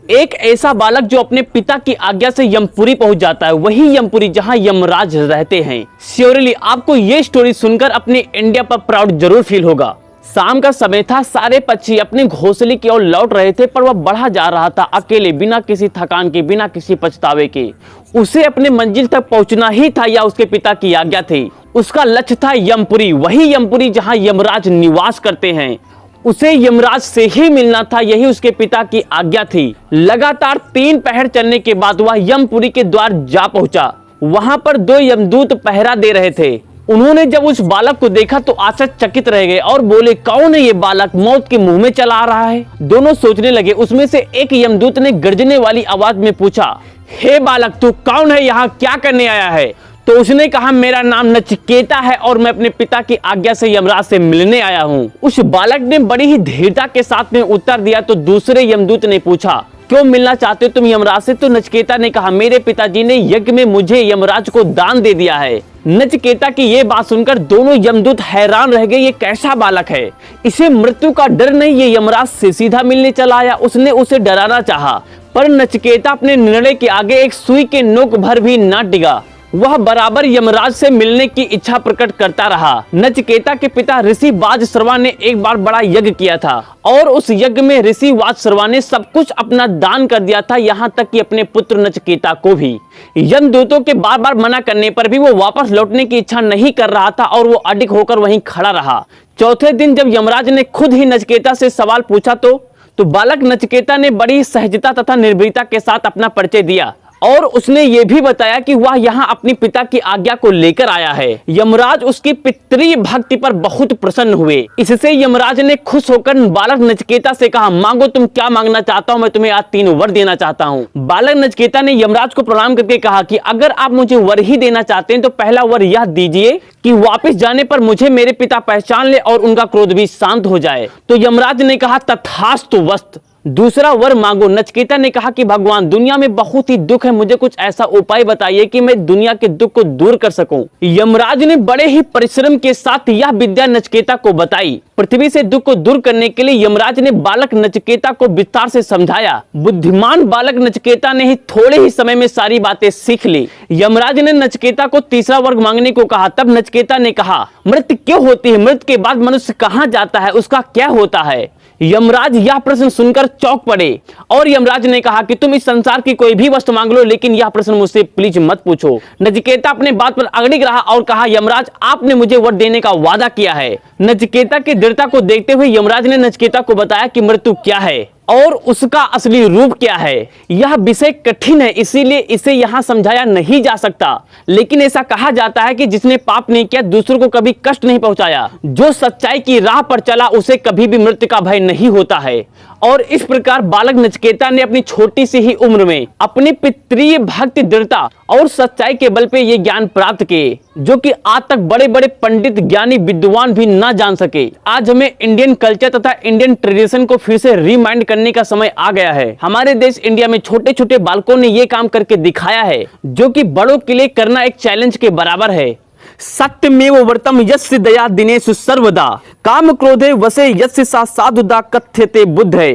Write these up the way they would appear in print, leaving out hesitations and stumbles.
एक ऐसा बालक जो अपने पिता की आज्ञा से यमपुरी पहुंच जाता है, वही यमपुरी जहां यमराज रहते हैं। श्योरली आपको ये स्टोरी सुनकर अपने इंडिया पर प्राउड जरूर फील होगा। शाम का समय था, सारे पक्षी अपने घोंसले की ओर लौट रहे थे, पर वह बढ़ा जा रहा था अकेले, बिना किसी थकान के, बिना किसी पछतावे के। उसे अपने मंजिल तक पहुंचना ही था या उसके पिता की आज्ञा थी। उसका लक्ष्य था यमपुरी, वही यमपुरी जहां यमराज निवास करते हैं। उसे यमराज से ही मिलना था, यही उसके पिता की आज्ञा थी। लगातार 3 पहर चलने के बाद वह यमपुरी के द्वार जा पहुंचा। वहां पर 2 यमदूत पहरा दे रहे थे। उन्होंने जब उस बालक को देखा तो आश्चर्यचकित रह गए और बोले, कौन है ये बालक, मौत के मुंह में चला आ रहा है। दोनों सोचने लगे। उसमें से एक यमदूत ने गर्जने वाली आवाज में पूछा, हे बालक, तू कौन है, यहाँ क्या करने आया है? तो उसने कहा, मेरा नाम नचिकेता है और मैं अपने पिता की आज्ञा से यमराज से मिलने आया हूँ। उस बालक ने बड़ी ही धीरता के साथ में उत्तर दिया। तो दूसरे यमदूत ने पूछा, क्यों मिलना चाहते हो तुम यमराज से? तो नचिकेता ने कहा, मेरे पिताजी ने यज्ञ में मुझे यमराज को दान दे दिया है। नचिकेता की ये बात सुनकर दोनों यमदूत हैरान रह गए। ये कैसा बालक है, इसे मृत्यु का डर नहीं, ये यमराज से सीधा मिलने चला आया। उसने उसे डराना चाहा, पर नचिकेता अपने निर्णय के आगे एक सुई के नोक भर भी न टिका। वह बराबर यमराज से मिलने की इच्छा प्रकट करता रहा। नचिकेता के पिता ऋषि वाजश्रवा ने एक बार बड़ा यज्ञ किया था और उस यज्ञ में ऋषि वाजश्रवा ने सब कुछ अपना दान कर दिया था, यहाँ तक कि अपने पुत्र नचिकेता को भी। यमदूतों के बार बार मना करने पर भी वो वापस लौटने की इच्छा नहीं कर रहा था और वो अडिग होकर वहीं खड़ा रहा। चौथे दिन जब यमराज ने खुद ही नचिकेता से सवाल पूछा तो बालक नचिकेता ने बड़ी सहजता तथा निर्भीकता के साथ अपना परिचय दिया और उसने ये भी बताया कि वह यहाँ अपने पिता की आज्ञा को लेकर आया है। यमराज उसकी पितृ भक्ति पर बहुत प्रसन्न हुए। इससे यमराज ने खुश होकर बालक नचिकेता से कहा, मांगो, तुम क्या मांगना चाहता हो, मैं तुम्हें आज 3 वर देना चाहता हूँ। बालक नचिकेता ने यमराज को प्रणाम करके कहा कि अगर आप मुझे वर ही देना चाहते हैं तो पहला वर यह दीजिए कि वापिस जाने पर मुझे मेरे पिता पहचान ले और उनका क्रोध भी शांत हो जाए। तो यमराज ने कहा, तथास्तु वस्त। दूसरा वर मांगो। नचिकेता ने कहा कि भगवान, दुनिया में बहुत ही दुख है, मुझे कुछ ऐसा उपाय बताइए कि मैं दुनिया के दुख को दूर कर सकूं। यमराज ने बड़े ही परिश्रम के साथ यह विद्या नचिकेता को बताई। पृथ्वी से दुख को दूर करने के लिए यमराज ने बालक नचिकेता को विस्तार से समझाया। बुद्धिमान बालक नचिकेता ने ही थोड़े ही समय में सारी बातें सीख ली। यमराज ने नचिकेता को तीसरा वर्ग मांगने को कहा। तब नचिकेता ने कहा, मृत्यु क्यों होती है, मृत्यु के बाद मनुष्य कहाँ जाता है, उसका क्या होता है? यमराज यह प्रश्न सुनकर चौंक पड़े और यमराज ने कहा कि तुम इस संसार की कोई भी वस्तु मांग लो, लेकिन यह प्रश्न मुझसे प्लीज मत पूछो। नचिकेता अपने बात पर अड़िग रहा और कहा, यमराज, आपने मुझे वर देने का वादा किया है। नचिकेता की दृढ़ता को देखते हुए यमराज ने नचिकेता को बताया कि मृत्यु क्या है और उसका असली रूप क्या है। यह विषय कठिन है, इसीलिए इसे यहाँ समझाया नहीं जा सकता, लेकिन ऐसा कहा जाता है कि जिसने पाप नहीं किया, दूसरों को कभी कष्ट नहीं पहुंचाया, जो सच्चाई की राह पर चला, उसे कभी भी मृत्यु का भय नहीं होता है। और इस प्रकार बालक नचिकेता ने अपनी छोटी सी ही उम्र में अपनी पितृ भक्ति, दृढ़ता और सच्चाई के बल पे ये ज्ञान प्राप्त किए, जो कि आज तक बड़े बड़े पंडित, ज्ञानी, विद्वान भी ना जान सके। आज हमें इंडियन कल्चर तथा इंडियन ट्रेडिशन को फिर से रिमाइंड करने का समय आ गया है। हमारे देश इंडिया में छोटे छोटे बालकों ने ये काम करके दिखाया है, जो कि बड़ों के लिए करना एक चैलेंज के बराबर है। सत्यमेव व्रतम यस्य दया दिनेषु सर्वदा काम क्रोधे वसे यस्य सा साधुदा कथ्यते बुद्ध है।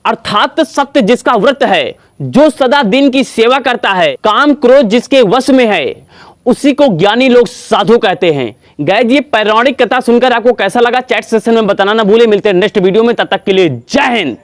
अर्थात सत्य जिसका व्रत है, जो सदा दिन की सेवा करता है, काम क्रोध जिसके वश में है, उसी को ज्ञानी लोग साधु कहते हैं। गाइस, ये पौराणिक कथा सुनकर आपको कैसा लगा, चैट सेक्शन में बताना ना भूले। मिलते हैं नेक्स्ट वीडियो में, तब तक के लिए जय हिंद।